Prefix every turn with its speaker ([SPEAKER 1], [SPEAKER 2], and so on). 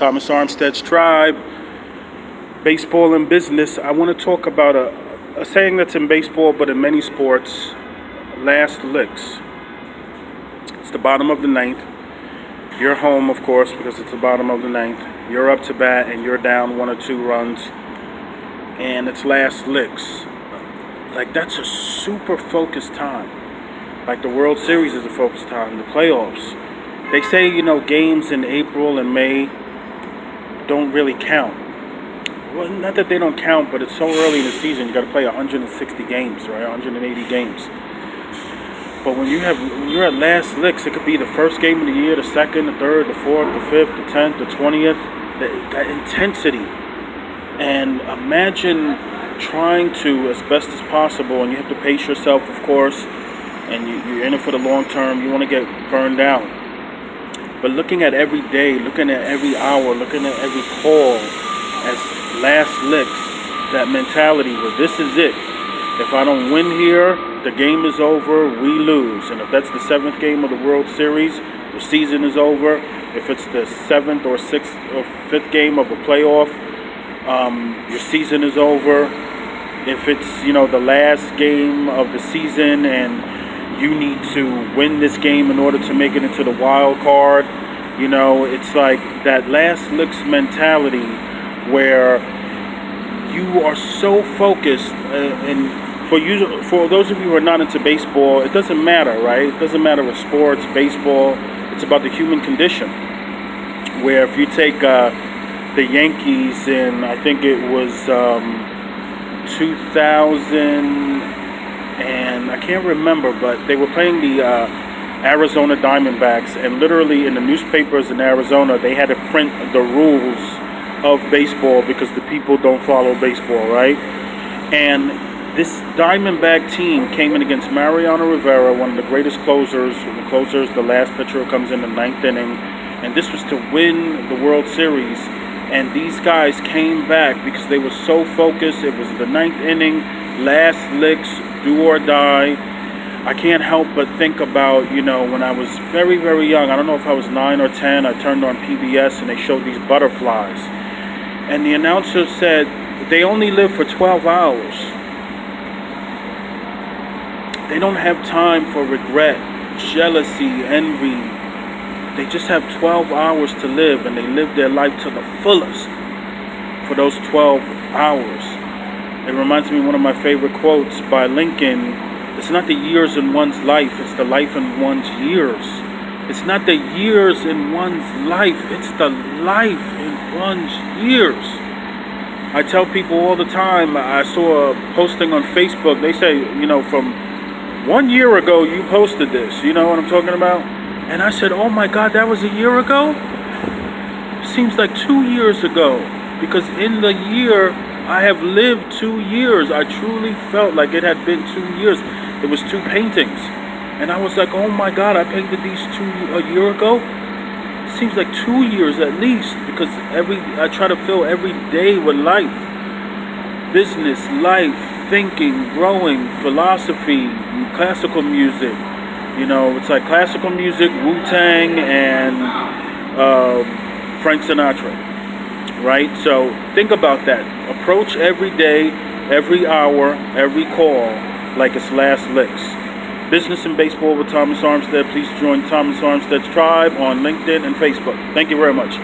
[SPEAKER 1] Thomas Armstead's Tribe, baseball and business. I want to talk about a saying that's in baseball, but in many sports, last licks. It's the bottom of the ninth. You're home, of course, because it's the bottom of the ninth. You're up to bat and you're down 1 or 2 runs, and it's last licks. Like, that's a super focused time. Like, the World Series is a focused time, the playoffs. They say, games in April and May don't really count. Well, not that they don't count, but it's so early in the season. You got to play 160 games, right? 180 games. But when you're at last licks, it could be the first game of the year, the second, the third, the fourth, the fifth, the 10th, the 20th. That intensity. And imagine trying to, as best as possible, and you have to pace yourself, of course, and you're in it for the long term. You want to get burned out. But looking at every day, looking at every hour, looking at every call as last licks, that mentality where this is it. If I don't win here, the game is over, we lose. And if that's the 7th game of the World Series, the season is over. If it's the 7th or 6th or 5th game of a playoff, your season is over. If it's, the last game of the season and you need to win this game in order to make it into the wild card, it's like that last licks mentality where you are so focused. And for those of you who are not into baseball, it doesn't matter, right? It doesn't matter with sports, baseball. It's about the human condition. Where if you take the Yankees in, I think it was 2000, and I can't remember, but they were playing the Arizona Diamondbacks, and literally in the newspapers in Arizona, they had to print the rules of baseball because the people don't follow baseball, right? And this Diamondback team came in against Mariano Rivera, one of the greatest closers. The last pitcher who comes in the 9th inning, and this was to win the World Series. And these guys came back because they were so focused. It was the 9th inning, last licks, do or die. I can't help but think about, when I was very, very young. I don't know if I was 9 or 10. I turned on PBS and they showed these butterflies. And the announcer said they only live for 12 hours. They don't have time for regret, jealousy, envy. They just have 12 hours to live, and they live their life to the fullest for those 12 hours. It reminds me of one of my favorite quotes by Lincoln. It's not the years in one's life, it's the life in one's years. It's not the years in one's life, it's the life in one's years. I tell people all the time, I saw a posting on Facebook, they say, from 1 year ago you posted this, you know what I'm talking about? And I said, oh my God, that was a year ago? Seems like 2 years ago. Because in the year, I have lived 2 years. I truly felt like it had been 2 years. It was 2 paintings. And I was like, oh my God, I painted these a year ago? Seems like 2 years at least. Because I try to fill every day with life. Business, life, thinking, growing, philosophy, classical music. It's like classical music, Wu-Tang, and Frank Sinatra, right? So think about that. Approach every day, every hour, every call like it's last licks. Business and Baseball with Thomas Armstead. Please join Thomas Armstead's Tribe on LinkedIn and Facebook. Thank you very much.